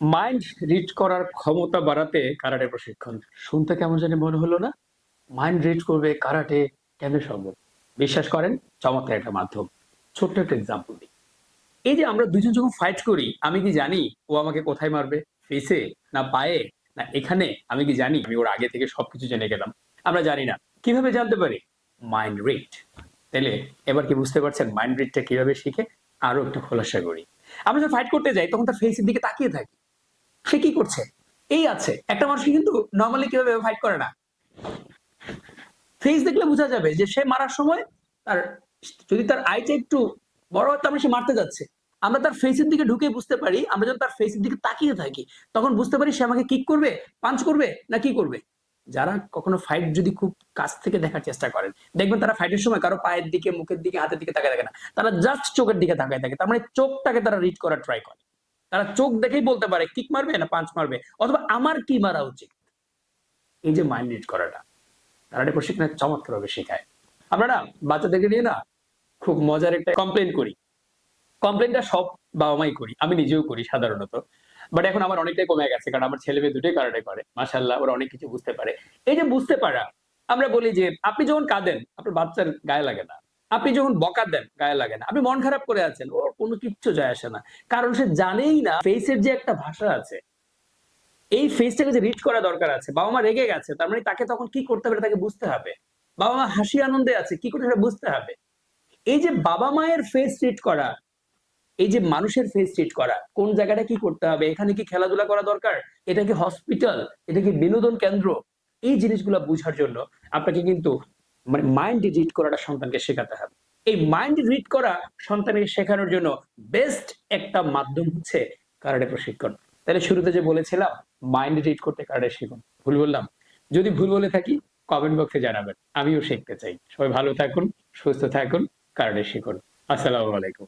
Mind read করার ক্ষমতা বাড়াতে কারাটে প্রশিক্ষণ। শুনতে কেমন জানি মনে হলো না? মাইন্ড রিড করবে কারাটে কেমনে সম্ভব? বিশ্বাস করেন, চমৎকার একটা মাধ্যম। ছোট্ট একটা এক্সাম্পল দিই। এই যে আমরা দুজন যখন ফাইট করি, আমি কি জানি ও আমাকে কোথায় মারবে? ফেসে না পায়ে না এখানে? আমি কি জানি? আমি ওর আগে থেকে সবকিছু জেনে গেলাম। আমরা জানি না। কিভাবে জানতে পারি? Mind read. তাইলে এবার কি বুঝতে পারছেন মাইন্ড রিডটা কিভাবে শিখে? আরো একটু খোলাসা করি। আমরা যখন ফাইট করতে যাই তখন তার ফেসের দিকে তাকিয়ে থাকি। সে কি করছে? এই আছে। একটা মানুষ কিন্তু নরমালি কিভাবে ফাইট করে না। ফেস দেখলে বোঝা যাবে যে সে মারার সময় তার যদি তার আইটা একটু বড় হয় তার মানে সে মারতে যাচ্ছে। আমরা তার ফেসের দিকে ঢুকে বুঝতে পারি, আমরা যখন তার ফেসের দিকে তাকিয়ে থাকি, তখন বুঝতে পারি সে আমাকে কিক করবে, পাঞ্চ করবে না কি করবে। যারা কখনো ফাইট যদি খুব কাছ থেকে দেখার চেষ্টা করেন, দেখবেন তারা ফাইটের সময় কারো পায়ের দিকে, মুখের দিকে, হাতের দিকে তাকায় থাকে না। তারা জাস্ট চোখের দিকে তাকায় থাকে। তার মানে চোখটাকে তারা রিড করার ট্রাই করে। তারা চোখ দেখেই বলতে পারে কিক মারবে না পাঞ্চ মারবে অথবা আমার কি মারা উচিত। এই যে মাইন্ড রিড করাটা কারাটে প্রশিক্ষণে চমৎকারভাবে শেখায়। আমরা না বাচ্চাদেরকে নিয়ে না খুব মজার একটা কমপ্লেইন করি। কমপ্লেইনটা সব বাবা-মাই করি। আমি নিজেও করি সাধারণত। বাট এখন আমার অনেকটাই কমে গেছে। কারণ আমার ছেলে-মেয়ে দুটোই কারাটে করে। মাশাআল্লাহ ওরা অনেক কিছু বুঝতে পারে। এই যে বুঝতে পারা, আমরা বলি যে আপনি যখন কাঁদেন, আপনার বাচ্চার গায়ে লাগে না। আপনি যখন বকা দেন, গায়ে লাগে না। আপনি মন খারাপ করে আছেন, ওর কোনো কিচ্ছু যায় আসে না। কারণ সে জানেই না ফেইসের যে একটা ভাষা আছে, এই ফেজটাকে যে রিড করা দরকার আছে। বাবা-মা রেগে গেছে। তার মানে তাকে তখন কি করতে হবে তাকে বুঝতে হবে। বাবা-মা হাসি আনন্দে আছে, কি করতে হবে বুঝতে হবে। এই যে বাবা-মায়ের ফেস রিড করা, এই যে মানুষের ফেস রিড করা, কোন জায়গাটা কি করতে হবে, এখানে কি খেলাধুলা করা দরকার, এটা কি হসপিটাল, এটা কি বিনোদন কেন্দ্র, এই জিনিসগুলা বুঝার জন্য আপনাকে কিন্তু মানে মাইন্ড রিড করাটা সন্তানকে শেখাতে হবে। এই মাইন্ড রিড করা সন্তানকে শেখানোর জন্য বেস্ট একটা মাধ্যম হচ্ছে কারাটে প্রশিক্ষণ। তাহলে শুরুতে যে বলেছিলাম মাইন্ড রিড করতে কারাটে শিখুন। ভুল বললাম? যদি ভুল বলে থাকি কমেন্ট বক্সে জানাবেন। আমিও শিখতে চাই। সবাই ভালো থাকুন, সুস্থ থাকুন, কারাটে শিখুন। আসসালামু আলাইকুম।